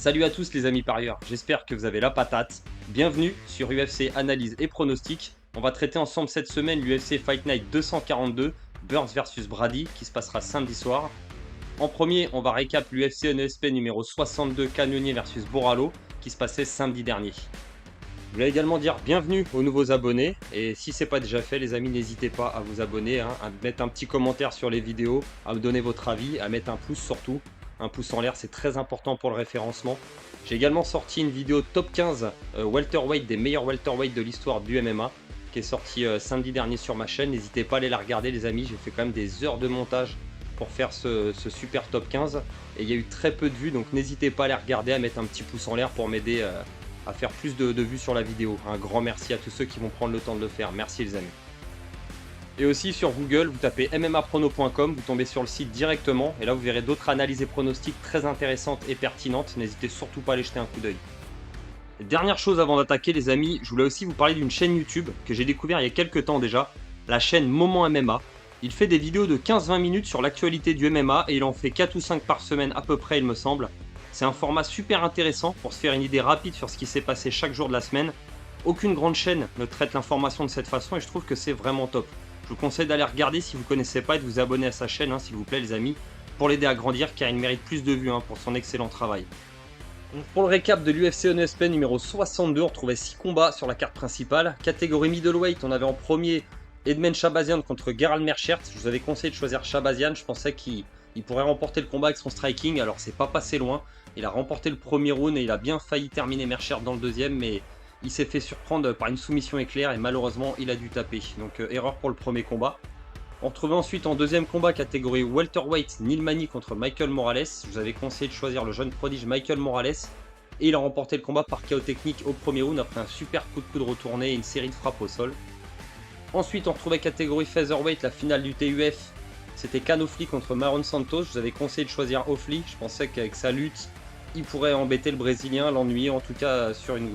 Salut à tous les amis parieurs, j'espère que vous avez la patate. Bienvenue sur UFC Analyse et Pronostic. On va traiter ensemble cette semaine l'UFC Fight Night 242, Burns vs Brady, qui se passera samedi soir. En premier, on va récap l'UFC NESP numéro 62, Cannonier vs Borralho, qui se passait samedi dernier. Je voulais également dire bienvenue aux nouveaux abonnés, et si ce n'est pas déjà fait les amis, n'hésitez pas à vous abonner, à mettre un petit commentaire sur les vidéos, à me donner votre avis, à mettre un pouce surtout. Un pouce en l'air, c'est très important pour le référencement. J'ai également sorti une vidéo top 15 welterweight des meilleurs welterweight de l'histoire du MMA, qui est sortie samedi dernier sur ma chaîne. N'hésitez pas à aller la regarder les amis, j'ai fait quand même des heures de montage pour faire ce super top 15. Et il y a eu très peu de vues, donc n'hésitez pas à les regarder, à mettre un petit pouce en l'air pour m'aider à faire plus de vues sur la vidéo. Un grand merci à tous ceux qui vont prendre le temps de le faire. Merci les amis. Et aussi sur Google, vous tapez mmaprono.com, vous tombez sur le site directement. Et là, vous verrez d'autres analyses et pronostics très intéressantes et pertinentes. N'hésitez surtout pas à aller jeter un coup d'œil. Dernière chose avant d'attaquer les amis, je voulais aussi vous parler d'une chaîne YouTube que j'ai découvert il y a quelques temps déjà. La chaîne Moment MMA. Il fait des vidéos de 15-20 minutes sur l'actualité du MMA et il en fait 4 ou 5 par semaine à peu près il me semble. C'est un format super intéressant pour se faire une idée rapide sur ce qui s'est passé chaque jour de la semaine. Aucune grande chaîne ne traite l'information de cette façon et je trouve que c'est vraiment top. Je vous conseille d'aller regarder si vous ne connaissez pas et de vous abonner à sa chaîne, s'il vous plaît les amis, pour l'aider à grandir car il mérite plus de vues pour son excellent travail. Donc, pour le récap de l'UFC NESP numéro 62, on retrouvait 6 combats sur la carte principale. Catégorie middleweight, on avait en premier Edmen Shahbazyan contre Gerald Meerschaert. Je vous avais conseillé de choisir Shahbazyan, je pensais qu'il pourrait remporter le combat avec son striking, alors c'est pas passé loin. Il a remporté le premier round et il a bien failli terminer Meerschaert dans le deuxième, mais il s'est fait surprendre par une soumission éclair et malheureusement il a dû taper. Donc erreur pour le premier combat. On retrouvait ensuite en deuxième combat catégorie welterweight Neil Magny contre Michael Morales. Je vous avais conseillé de choisir le jeune prodige Michael Morales. Et il a remporté le combat par KO technique au premier round après un super coup de coude retourné et une série de frappes au sol. Ensuite on retrouvait catégorie featherweight la finale du TUF. C'était Khan Ofli contre Maron Santos. Je vous avais conseillé de choisir Ofli. Je pensais qu'avec sa lutte, il pourrait embêter le Brésilien, l'ennuyer en tout cas sur une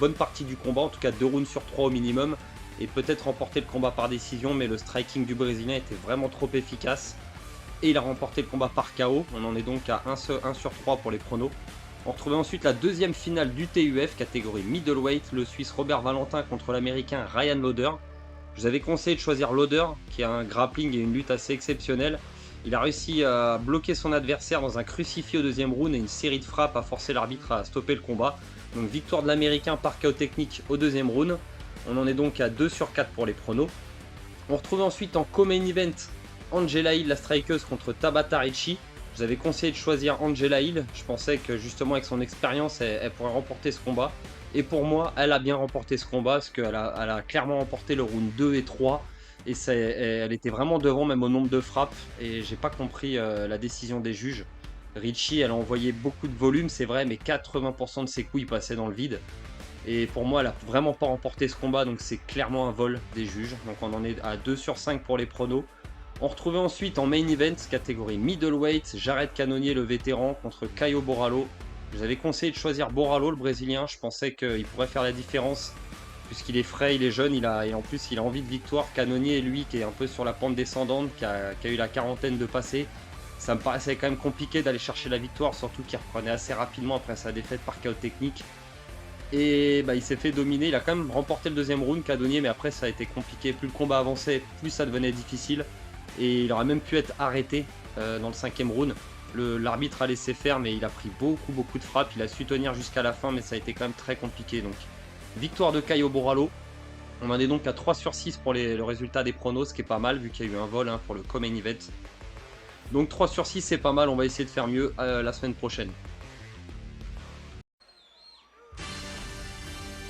bonne partie du combat, en tout cas 2 rounds sur 3 au minimum, et peut-être remporter le combat par décision, mais le striking du Brésilien était vraiment trop efficace, et il a remporté le combat par KO. On en est donc à 1 sur 3 pour les pronos. On retrouvait ensuite la deuxième finale du TUF, catégorie middleweight, le Suisse Robert Valentin contre l'Américain Ryan Lauder. Je vous avais conseillé de choisir Lauder, qui a un grappling et une lutte assez exceptionnelle. Il a réussi à bloquer son adversaire dans un crucifix au deuxième round et une série de frappes a forcé l'arbitre à stopper le combat. Donc victoire de l'Américain par KO technique au deuxième round. On en est donc à 2 sur 4 pour les pronos. On retrouve ensuite en co-main event Angela Hill, la strikeuse, contre Tabata Ricci. Je vous avais conseillé de choisir Angela Hill. Je pensais que justement avec son expérience, elle pourrait remporter ce combat. Et pour moi, elle a bien remporté ce combat parce qu'elle a clairement remporté le round 2 et 3. Et elle était vraiment devant même au nombre de frappes et j'ai pas compris la décision des juges. Ricci, elle a envoyé beaucoup de volume, c'est vrai, mais 80% de ses coups ils passaient dans le vide. Et pour moi, elle a vraiment pas remporté ce combat, donc c'est clairement un vol des juges. Donc on en est à 2 sur 5 pour les pronos. On retrouvait ensuite en main event, catégorie middleweight, Jared Cannonier le vétéran contre Caio Borralho. Je vous avais conseillé de choisir Borralho le Brésilien, je pensais qu'il pourrait faire la différence puisqu'il est frais, il est jeune, et en plus il a envie de victoire. Cannonier, lui, qui est un peu sur la pente descendante, qui a eu la quarantaine de passés, ça me paraissait quand même compliqué d'aller chercher la victoire, surtout qu'il reprenait assez rapidement après sa défaite par KO technique. Et il s'est fait dominer, il a quand même remporté le deuxième round, Cannonier, mais après ça a été compliqué. Plus le combat avançait, plus ça devenait difficile, et il aurait même pu être arrêté dans le cinquième round. L'arbitre a laissé faire, mais il a pris beaucoup de frappes, il a su tenir jusqu'à la fin, mais ça a été quand même très compliqué. Donc victoire de Caio Borralho. On en est donc à 3 sur 6 pour le résultat des pronos, ce qui est pas mal vu qu'il y a eu un vol pour le co-main event. Donc 3 sur 6 c'est pas mal, on va essayer de faire mieux la semaine prochaine.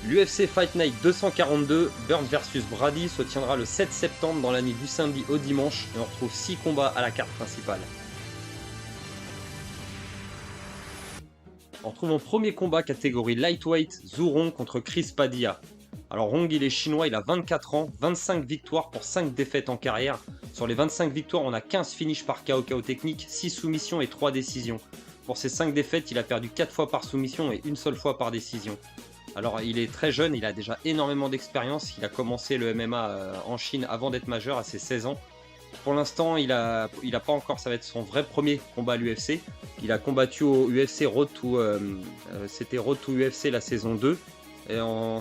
L'UFC Fight Night 242, Burns vs Brady, se tiendra le 7 septembre dans la nuit du samedi au dimanche et on retrouve 6 combats à la carte principale. On retrouve en premier combat catégorie lightweight, Zhu Rong contre Chris Padilla. Alors Rong il est chinois, il a 24 ans, 25 victoires pour 5 défaites en carrière. Sur les 25 victoires, on a 15 finishes par KO technique, 6 soumissions et 3 décisions. Pour ces 5 défaites, il a perdu 4 fois par soumission et une seule fois par décision. Alors il est très jeune, il a déjà énormément d'expérience, il a commencé le MMA en Chine avant d'être majeur à ses 16 ans. Pour l'instant, il a pas encore, ça va être son vrai premier combat à l'UFC. Il a combattu au UFC c'était Road to UFC la saison 2.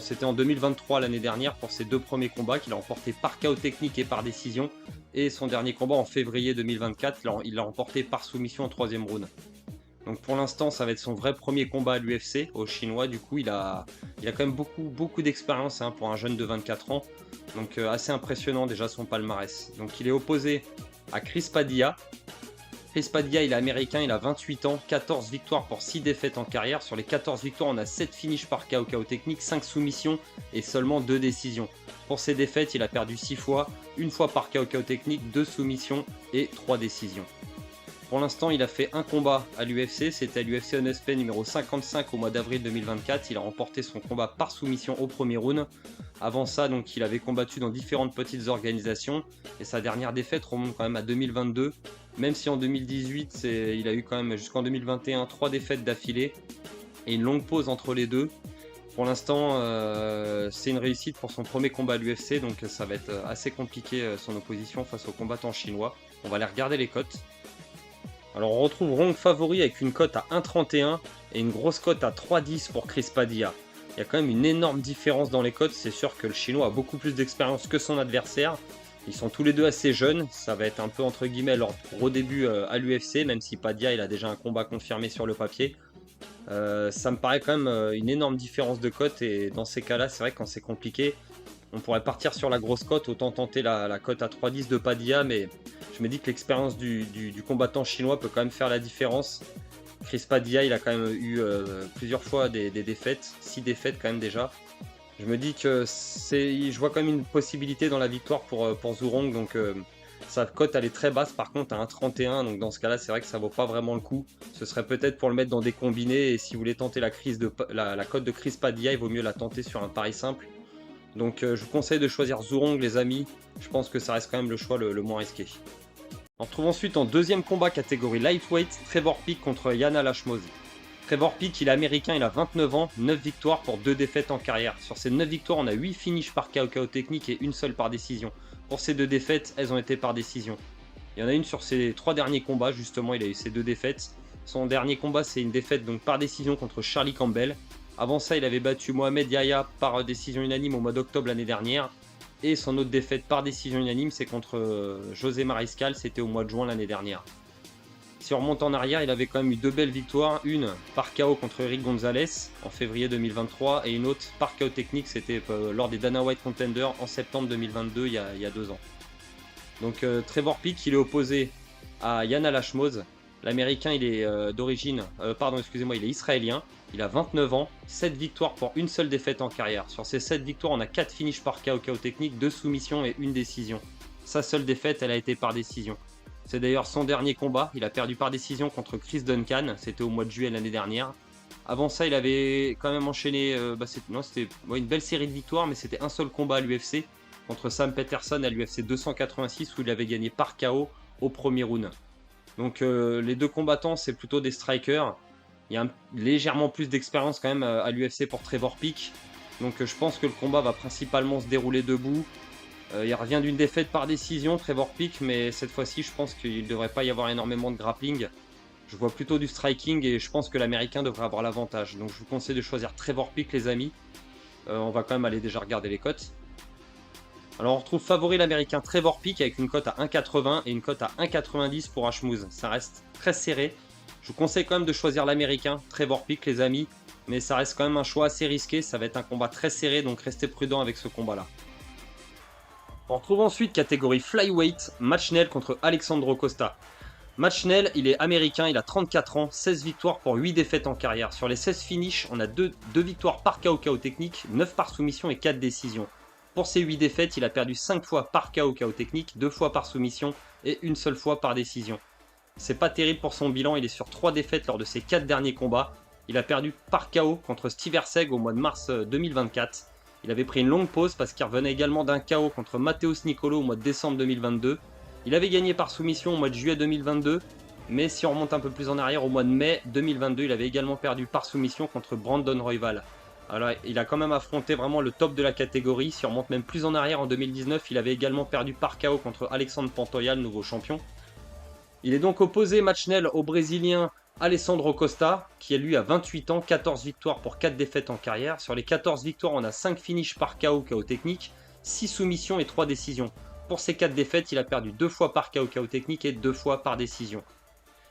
C'était en 2023 l'année dernière pour ses 2 premiers combats qu'il a remporté par KO technique et par décision. Et son dernier combat en février 2024, il l'a remporté par soumission en 3e round. Donc pour l'instant, ça va être son vrai premier combat à l'UFC, au Chinois. Du coup, il a quand même beaucoup d'expérience hein, pour un jeune de 24 ans. Donc assez impressionnant déjà son palmarès. Donc il est opposé à Chris Padilla. Chris Padilla, il est américain, il a 28 ans, 14 victoires pour 6 défaites en carrière. Sur les 14 victoires, on a 7 finishes par KO technique, 5 soumissions et seulement 2 décisions. Pour ses défaites, il a perdu 6 fois, une fois par KO technique, 2 soumissions et 3 décisions. Pour l'instant, il a fait un combat à l'UFC, c'était à l'UFC Honest numéro 55 au mois d'avril 2024. Il a remporté son combat par soumission au premier round. Avant ça, donc, il avait combattu dans différentes petites organisations et sa dernière défaite remonte quand même à 2022. Même si en 2018, il a eu quand même jusqu'en 2021 3 défaites d'affilée et une longue pause entre les deux. Pour l'instant, c'est une réussite pour son premier combat à l'UFC, donc ça va être assez compliqué son opposition face aux combattants chinois. On va aller regarder les cotes. Alors on retrouve Rong favori avec une cote à 1,31 et une grosse cote à 3,10 pour Chris Padilla. Il y a quand même une énorme différence dans les cotes, c'est sûr que le Chinois a beaucoup plus d'expérience que son adversaire. Ils sont tous les deux assez jeunes, ça va être un peu entre guillemets leur gros début à l'UFC, même si Padilla il a déjà un combat confirmé sur le papier. Ça me paraît quand même une énorme différence de cote et dans ces cas-là, c'est vrai que quand c'est compliqué, on pourrait partir sur la grosse cote, autant tenter la cote à 3,10 de Padilla, mais je me dis que l'expérience du combattant chinois peut quand même faire la différence. Chris Padilla, il a quand même eu plusieurs fois des défaites, 6 défaites quand même déjà. Je me dis que je vois quand même une possibilité dans la victoire pour Zhu Rong, donc sa cote elle est très basse par contre à 1,31, donc dans ce cas là c'est vrai que ça vaut pas vraiment le coup. Ce serait peut-être pour le mettre dans des combinés et si vous voulez tenter la cote de Chris Padilla, il vaut mieux la tenter sur un pari simple. Donc je vous conseille de choisir Zhu Rong les amis, je pense que ça reste quand même le choix le moins risqué. On retrouve ensuite en deuxième combat catégorie lightweight, Trevor Peek contre Yana Lachmoz. Trevor Peek, il est américain, il a 29 ans, 9 victoires pour 2 défaites en carrière. Sur ces 9 victoires, on a 8 finishes par KO technique et une seule par décision. Pour ces 2 défaites, elles ont été par décision. Il y en a une sur ses 3 derniers combats, justement, il a eu ces 2 défaites. Son dernier combat, c'est une défaite donc par décision contre Charlie Campbell. Avant ça, il avait battu Mohamed Yahya par décision unanime au mois d'octobre l'année dernière. Et son autre défaite par décision unanime, c'est contre José Mariscal, c'était au mois de juin l'année dernière. Si on remonte en arrière, il avait quand même eu 2 belles victoires. Une par KO contre Eric Gonzalez en février 2023 et une autre par KO technique, c'était lors des Dana White Contender en septembre 2022, il y a 2 ans. Donc Trevor Peek, il est opposé à Yana Lachmoz. L'américain, il est il est israélien. Il a 29 ans, 7 victoires pour une seule défaite en carrière. Sur ces 7 victoires, on a 4 finishes par KO technique, 2 soumissions et une décision. Sa seule défaite, elle a été par décision. C'est d'ailleurs son dernier combat, il a perdu par décision contre Chris Duncan, c'était au mois de juillet l'année dernière. Avant ça, il avait quand même enchaîné c'était une belle série de victoires, mais c'était un seul combat à l'UFC contre Sam Peterson à l'UFC 286 où il avait gagné par KO au premier round. Donc les deux combattants, c'est plutôt des strikers. Il y a légèrement plus d'expérience quand même à l'UFC pour Trevor Peek. Donc je pense que le combat va principalement se dérouler debout. Il revient d'une défaite par décision, Trevor Peek, mais cette fois-ci, je pense qu'il ne devrait pas y avoir énormément de grappling. Je vois plutôt du striking et je pense que l'américain devrait avoir l'avantage. Donc je vous conseille de choisir Trevor Peek, les amis. On va quand même aller déjà regarder les cotes. Alors on retrouve favori l'américain Trevor Peek avec une cote à 1,80 et une cote à 1,90 pour Hashmouz. Ça reste très serré. Je vous conseille quand même de choisir l'américain Trevor Peek, les amis. Mais ça reste quand même un choix assez risqué. Ça va être un combat très serré, donc restez prudent avec ce combat-là. On retrouve ensuite catégorie flyweight, Machnel contre Alexandro Costa. Machnel, il est américain, il a 34 ans, 16 victoires pour 8 défaites en carrière. Sur les 16 finishes, on a 2 victoires par KO technique, 9 par soumission et 4 décisions. Pour ces 8 défaites, il a perdu 5 fois par KO technique, 2 fois par soumission et une seule fois par décision. C'est pas terrible pour son bilan, il est sur 3 défaites lors de ses 4 derniers combats. Il a perdu par KO contre Steve Erceg au mois de mars 2024. Il avait pris une longue pause parce qu'il revenait également d'un KO contre Mateus Nicolo au mois de décembre 2022. Il avait gagné par soumission au mois de juillet 2022, mais si on remonte un peu plus en arrière, au mois de mai 2022, il avait également perdu par soumission contre Brandon Royval. Alors, il a quand même affronté vraiment le top de la catégorie. Si on remonte même plus en arrière, en 2019, il avait également perdu par KO contre Alexandre Pantoja, le nouveau champion. Il est donc opposé match nul au Brésilien Alessandro Costa, qui lui a 28 ans, 14 victoires pour 4 défaites en carrière. Sur les 14 victoires, on a 5 finishes par KO, KO technique, 6 soumissions et 3 décisions. Pour ces 4 défaites, il a perdu 2 fois par KO, KO technique et 2 fois par décision.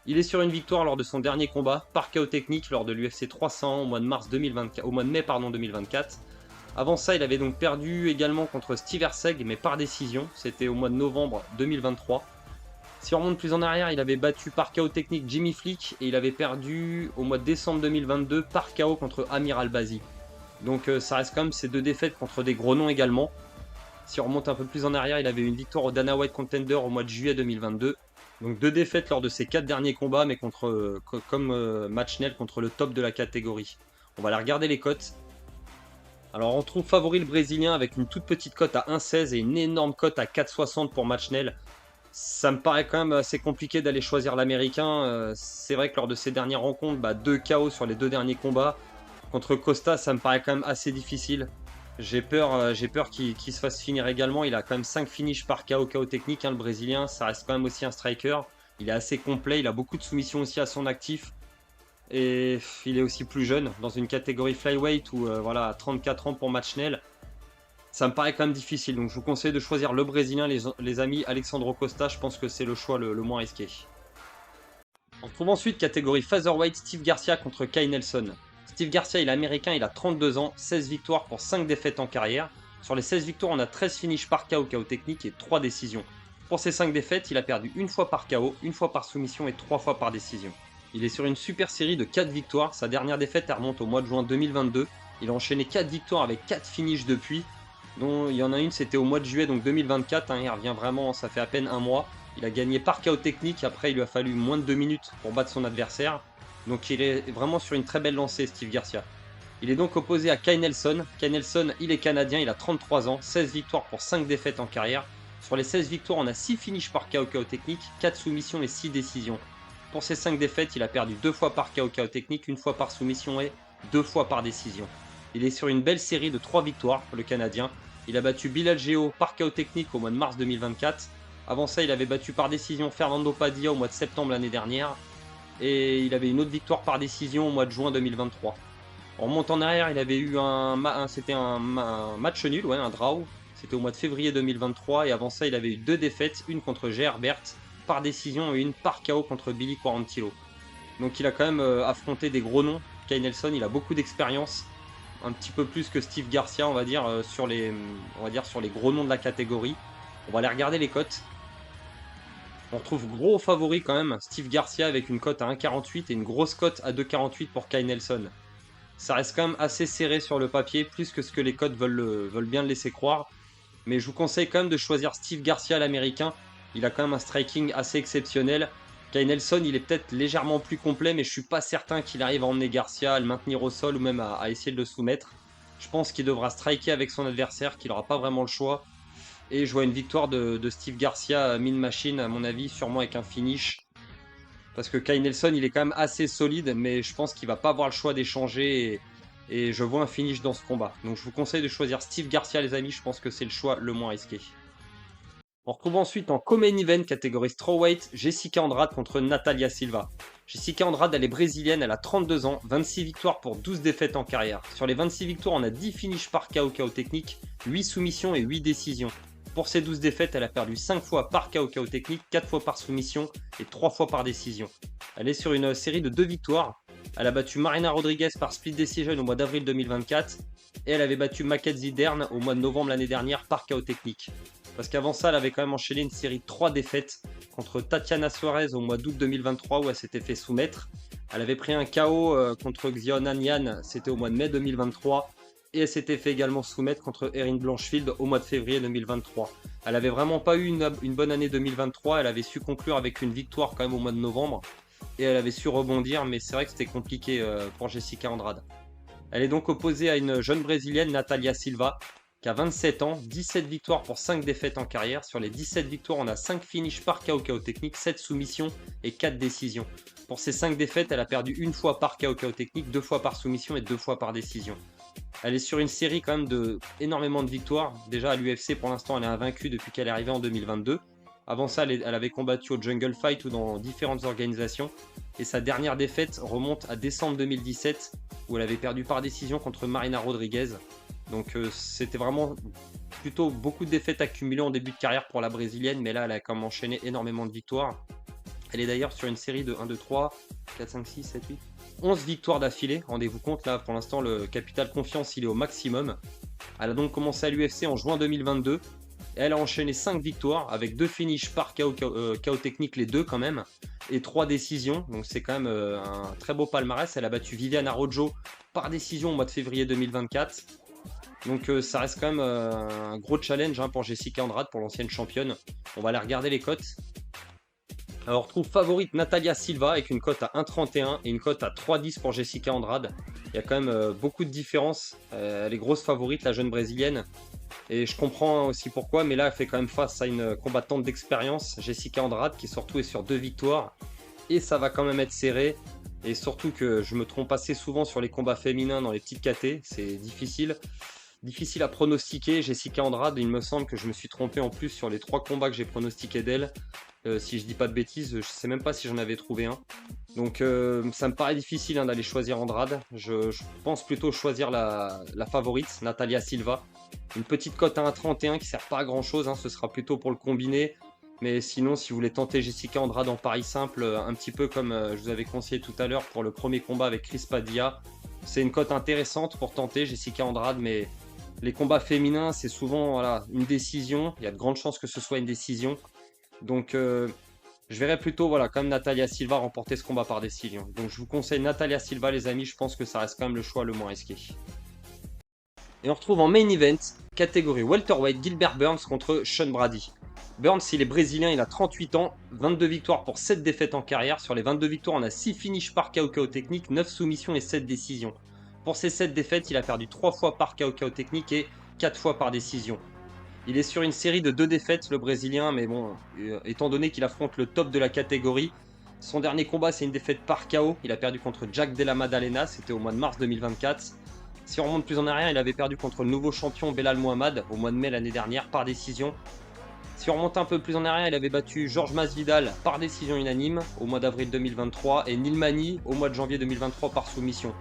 Il est sur une victoire lors de son dernier combat, par KO technique lors de l'UFC 300 au mois de mai 2024. Avant ça, il avait donc perdu également contre Steve Erceg, mais par décision. C'était au mois de novembre 2023. Si on remonte plus en arrière, il avait battu par KO technique Jimmy Flick et il avait perdu au mois de décembre 2022 par KO contre Amir Albazi. Donc ça reste quand même ces 2 défaites contre des gros noms également. Si on remonte un peu plus en arrière, il avait eu une victoire au Dana White Contender au mois de juillet 2022. Donc 2 défaites lors de ses 4 derniers combats, mais comme match nul contre le top de la catégorie. On va aller regarder les cotes. Alors on trouve favori le Brésilien avec une toute petite cote à 1,16 et une énorme cote à 4,60 pour match nul. Ça me paraît quand même assez compliqué d'aller choisir l'Américain. C'est vrai que lors de ces dernières rencontres, 2 KO sur les 2 derniers combats. Contre Costa, ça me paraît quand même assez difficile. J'ai peur qu'il se fasse finir également. Il a quand même 5 finishes par KO, KO technique, le Brésilien. Ça reste quand même aussi un striker. Il est assez complet. Il a beaucoup de soumissions aussi à son actif. Et il est aussi plus jeune, dans une catégorie flyweight où, voilà, 34 ans pour match nul. Ça me paraît quand même difficile. Donc je vous conseille de choisir le Brésilien, les amis. Alexandro Costa, je pense que c'est le choix le moins risqué. On retrouve ensuite catégorie featherweight, Steve Garcia contre Kai Nelson. Steve Garcia, il est américain, il a 32 ans, 16 victoires pour 5 défaites en carrière. Sur les 16 victoires, on a 13 finishes par KO, KO technique et 3 décisions. Pour ces 5 défaites, il a perdu une fois par KO, une fois par soumission et 3 fois par décision. Il est sur une super série de 4 victoires. Sa dernière défaite, elle remonte au mois de juin 2022. Il a enchaîné 4 victoires avec 4 finishes depuis. Dont il y en a une, c'était au mois de juillet, donc 2024. Il revient vraiment, ça fait à peine un mois. Il a gagné par KO technique. Après, il lui a fallu moins de 2 minutes pour battre son adversaire. Donc il est vraiment sur une très belle lancée, Steve Garcia. Il est donc opposé à Kai Nelson. Kai Nelson, il est canadien, il a 33 ans, 16 victoires pour 5 défaites en carrière. Sur les 16 victoires, on a 6 finishes par KO, KO technique, 4 soumissions et 6 décisions. Pour ces 5 défaites, il a perdu 2 fois par KO, KO technique, 1 fois par soumission et 2 fois par décision. Il est sur une belle série de 3 victoires, le Canadien. Il a battu Bilal Geo par KO technique au mois de mars 2024. Avant ça, il avait battu par décision Fernando Padilla au mois de septembre l'année dernière. Et il avait une autre victoire par décision au mois de juin 2023. En remontant en arrière, il avait eu un match nul, ouais, un draw. C'était au mois de février 2023. Et avant ça, il avait eu 2 défaites, une contre G. Herbert par décision et une par KO contre Billy Quarantillo. Donc il a quand même affronté des gros noms. Kai Nelson, il a beaucoup d'expérience. Un petit peu plus que Steve Garcia, on va dire, sur les gros noms de la catégorie. On va aller regarder les cotes. On retrouve gros favori quand même, Steve Garcia avec une cote à 1,48 et une grosse cote à 2,48 pour Kai Nelson. Ça reste quand même assez serré sur le papier, plus que ce que les cotes veulent bien le laisser croire. Mais je vous conseille quand même de choisir Steve Garcia, l'américain. Il a quand même un striking assez exceptionnel. Kai Nelson, il est peut-être légèrement plus complet, mais je suis pas certain qu'il arrive à emmener Garcia, à le maintenir au sol ou même à essayer de le soumettre. Je pense qu'il devra striker avec son adversaire, qu'il n'aura pas vraiment le choix. Et je vois une victoire de Steve Garcia, Mean Machine, à mon avis, sûrement avec un finish. Parce que Kai Nelson, il est quand même assez solide, mais je pense qu'il va pas avoir le choix d'échanger. Et je vois un finish dans ce combat. Donc je vous conseille de choisir Steve Garcia, les amis. Je pense que c'est le choix le moins risqué. On retrouve ensuite en co-main event, catégorie strawweight, Jessica Andrade contre Natalia Silva. Jessica Andrade, elle est brésilienne, elle a 32 ans, 26 victoires pour 12 défaites en carrière. Sur les 26 victoires, on a 10 finishes par KO, KO technique, 8 soumissions et 8 décisions. Pour ces 12 défaites, elle a perdu 5 fois par KO, KO technique, 4 fois par soumission et 3 fois par décision. Elle est sur une série de 2 victoires. Elle a battu Marina Rodriguez par split decision au mois d'avril 2024 et elle avait battu Mackenzie Dern au mois de novembre l'année dernière par KO technique. Parce qu'avant ça, elle avait quand même enchaîné une série de 3 défaites contre Tatiana Suarez au mois d'août 2023 où elle s'était fait soumettre. Elle avait pris un KO contre Xiaonan Yan, c'était au mois de mai 2023. Et elle s'était fait également soumettre contre Erin Blanchfield au mois de février 2023. Elle avait vraiment pas eu une bonne année 2023, elle avait su conclure avec une victoire quand même au mois de novembre. Et elle avait su rebondir, mais c'est vrai que c'était compliqué pour Jessica Andrade. Elle est donc opposée à une jeune brésilienne, Natalia Silva, qui a 27 ans, 17 victoires pour 5 défaites en carrière. Sur les 17 victoires, on a 5 finishes par KO technique, 7 soumissions et 4 décisions. Pour ces 5 défaites, elle a perdu une fois par KO technique, 2 fois par soumission et 2 fois par décision. Elle est sur une série quand même de énormément de victoires. Déjà à l'UFC pour l'instant elle est invaincue depuis qu'elle est arrivée en 2022. Avant ça elle avait combattu au Jungle Fight ou dans différentes organisations. Et sa dernière défaite remonte à décembre 2017 où elle avait perdu par décision contre Marina Rodriguez. Donc c'était vraiment plutôt beaucoup de défaites accumulées en début de carrière pour la brésilienne, mais là elle a quand même enchaîné énormément de victoires. Elle est d'ailleurs sur une série de 1, 2, 3, 4, 5, 6, 7, 8, 11 victoires d'affilée. Rendez-vous compte, là pour l'instant le capital confiance il est au maximum. Elle a donc commencé à l'UFC en juin 2022. Elle a enchaîné 5 victoires avec 2 finishes par KO technique, les deux quand même, et 3 décisions. Donc c'est quand même un très beau palmarès. Elle a battu Viviane Araújo par décision au mois de février 2024. Donc ça reste quand même un gros challenge pour Jessica Andrade, pour l'ancienne championne. On va aller regarder les cotes. Alors on retrouve favorite Natalia Silva avec une cote à 1,31 et une cote à 3,10 pour Jessica Andrade. Il y a quand même beaucoup de différences. Elle est grosse favorite, la jeune brésilienne. Et je comprends aussi pourquoi, mais là elle fait quand même face à une combattante d'expérience, Jessica Andrade, qui surtout est sur 2 victoires. Et ça va quand même être serré. Et surtout que je me trompe assez souvent sur les combats féminins dans les petites KT, c'est difficile. Difficile à pronostiquer. Jessica Andrade, il me semble que je me suis trompé en plus sur les 3 combats que j'ai pronostiqués d'elle. Si je dis pas de bêtises, je sais même pas si j'en avais trouvé un. Donc ça me paraît difficile d'aller choisir Andrade. Je pense plutôt choisir la favorite, Natalia Silva. Une petite cote à 1,31 qui sert pas à grand chose, ce sera plutôt pour le combiné. Mais sinon, si vous voulez tenter Jessica Andrade en pari simple, un petit peu comme je vous avais conseillé tout à l'heure pour le premier combat avec Chris Padilla, c'est une cote intéressante pour tenter Jessica Andrade, mais les combats féminins, c'est souvent voilà, une décision. Il y a de grandes chances que ce soit une décision. Donc je verrais plutôt voilà, comme Natalia Silva remporter ce combat par décision. Donc je vous conseille Natalia Silva les amis, je pense que ça reste quand même le choix le moins risqué. Et on retrouve en main event, catégorie welterweight, Gilbert Burns contre Sean Brady. Burns, il est brésilien, il a 38 ans, 22 victoires pour 7 défaites en carrière. Sur les 22 victoires, on a 6 finishes par KO technique, 9 soumissions et 7 décisions. Pour ces 7 défaites, il a perdu 3 fois par KO technique et 4 fois par décision. Il est sur une série de 2 défaites, le Brésilien, mais bon, étant donné qu'il affronte le top de la catégorie, son dernier combat, c'est une défaite par KO. Il a perdu contre Jack Della Maddalena, c'était au mois de mars 2024. Si on remonte plus en arrière, il avait perdu contre le nouveau champion Belal Muhammad au mois de mai l'année dernière par décision. Si on remonte un peu plus en arrière, il avait battu Georges Masvidal par décision unanime au mois d'avril 2023 et Neil Magny au mois de janvier 2023 par soumission.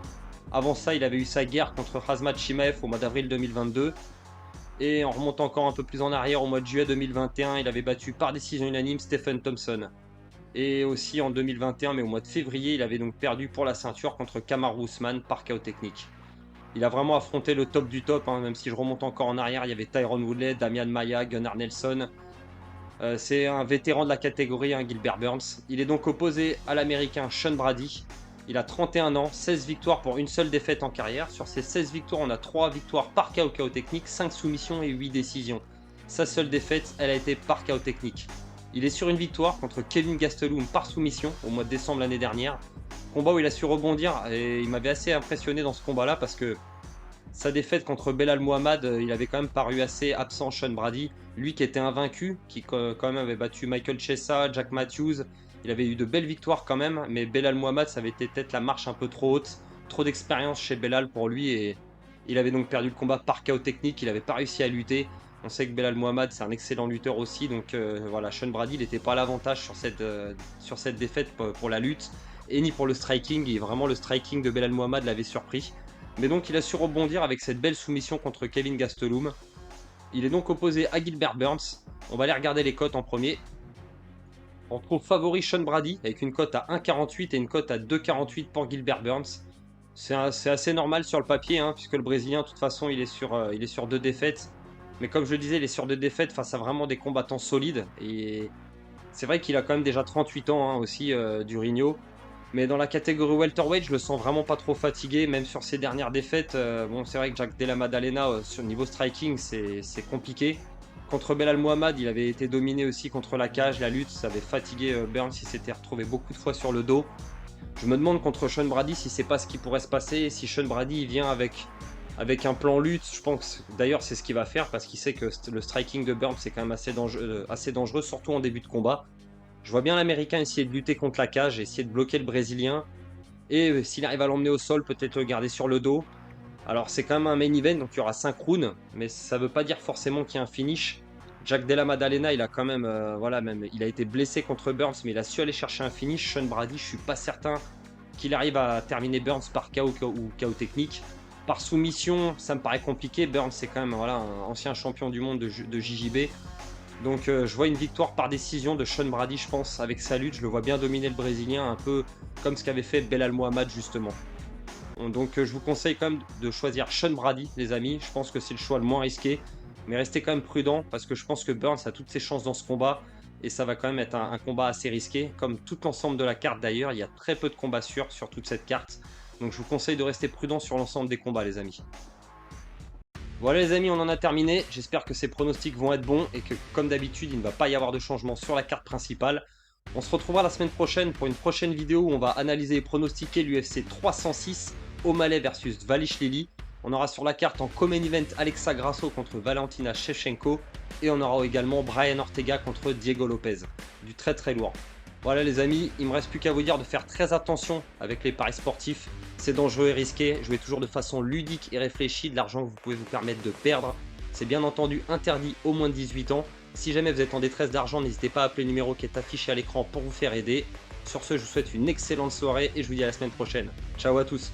Avant ça, il avait eu sa guerre contre Khamzat Chimaev au mois d'avril 2022. Et en remontant encore un peu plus en arrière, au mois de juillet 2021, il avait battu par décision unanime Stephen Thompson. Et aussi en 2021, mais au mois de février, il avait donc perdu pour la ceinture contre Kamaru Usman par KO technique. Il a vraiment affronté le top du top, même si je remonte encore en arrière, il y avait Tyron Woodley, Damian Maia, Gunnar Nelson. C'est un vétéran de la catégorie, Gilbert Burns. Il est donc opposé à l'américain Sean Brady. Il a 31 ans, 16 victoires pour une seule défaite en carrière. Sur ces 16 victoires, on a 3 victoires par KO technique, 5 soumissions et 8 décisions. Sa seule défaite, elle a été par KO technique. Il est sur une victoire contre Kevin Gastelum par soumission au mois de décembre l'année dernière. Combat où il a su rebondir et il m'avait assez impressionné dans ce combat-là parce que sa défaite contre Belal Muhammad, il avait quand même paru assez absent Sean Brady. Lui qui était invaincu, qui quand même avait battu Michael Chiesa, Jack Matthews. Il avait eu de belles victoires quand même, mais Belal Muhammad, ça avait été peut-être la marche un peu trop haute. Trop d'expérience chez Belal pour lui et il avait donc perdu le combat par KO technique. Il n'avait pas réussi à lutter. On sait que Belal Muhammad, c'est un excellent lutteur aussi. Donc voilà, Sean Brady, il n'était pas à l'avantage sur cette défaite pour la lutte et ni pour le striking. Et vraiment, le striking de Belal Muhammad l'avait surpris. Mais donc, il a su rebondir avec cette belle soumission contre Kevin Gastelum. Il est donc opposé à Gilbert Burns. On va aller regarder les cotes en premier. On trouve favori Sean Brady avec une cote à 1,48 et une cote à 2,48 pour Gilbert Burns. C'est assez normal sur le papier, puisque le Brésilien, de toute façon, il est sur 2 défaites. Mais comme je le disais, il est sur 2 défaites face à vraiment des combattants solides. Et c'est vrai qu'il a quand même déjà 38 ans aussi, Durigno. Mais dans la catégorie welterweight, je le sens vraiment pas trop fatigué, même sur ses dernières défaites. Bon, c'est vrai que Jack Della Maddalena, sur le niveau striking, c'est compliqué. Contre Belal Muhammad, il avait été dominé aussi contre la cage, la lutte, ça avait fatigué Burns, il s'était retrouvé beaucoup de fois sur le dos. Je me demande contre Sean Brady si c'est pas ce qui pourrait se passer, si Sean Brady il vient avec un plan lutte. Je pense d'ailleurs c'est ce qu'il va faire parce qu'il sait que le striking de Burns c'est quand même assez dangereux, surtout en début de combat. Je vois bien l'américain essayer de lutter contre la cage, essayer de bloquer le brésilien. Et s'il arrive à l'emmener au sol, peut-être le garder sur le dos. Alors c'est quand même un main event, donc il y aura 5 rounds, mais ça veut pas dire forcément qu'il y a un finish. Jack Della Maddalena, il a quand même, voilà, même, il a été blessé contre Burns, mais il a su aller chercher un finish. Sean Brady, je suis pas certain qu'il arrive à terminer Burns par KO ou KO technique. Par soumission, ça me paraît compliqué. Burns, c'est quand même, voilà, un ancien champion du monde de JJB. Donc je vois une victoire par décision de Sean Brady, je pense, avec sa lutte. Je le vois bien dominer le Brésilien, un peu comme ce qu'avait fait Belal Mohamed justement. Donc je vous conseille quand même de choisir Sean Brady, les amis. Je pense que c'est le choix le moins risqué. Mais restez quand même prudent parce que je pense que Burns a toutes ses chances dans ce combat. Et ça va quand même être un combat assez risqué. Comme tout l'ensemble de la carte d'ailleurs, il y a très peu de combats sûrs sur toute cette carte. Donc je vous conseille de rester prudent sur l'ensemble des combats, les amis. Voilà les amis, on en a terminé. J'espère que ces pronostics vont être bons et que comme d'habitude, il ne va pas y avoir de changement sur la carte principale. On se retrouvera la semaine prochaine pour une prochaine vidéo où on va analyser et pronostiquer l'UFC 306 O'Malley versus Dvalishvili. On aura sur la carte en Common Event Alexa Grasso contre Valentina Shevchenko et on aura également Brian Ortega contre Diego Lopez. Du très très lourd. Voilà les amis, il me reste plus qu'à vous dire de faire très attention avec les paris sportifs. C'est dangereux et risqué, jouez toujours de façon ludique et réfléchie, de l'argent que vous pouvez vous permettre de perdre. C'est bien entendu interdit aux moins de 18 ans. Si jamais vous êtes en détresse d'argent, n'hésitez pas à appeler le numéro qui est affiché à l'écran pour vous faire aider. Sur ce, je vous souhaite une excellente soirée et je vous dis à la semaine prochaine. Ciao à tous.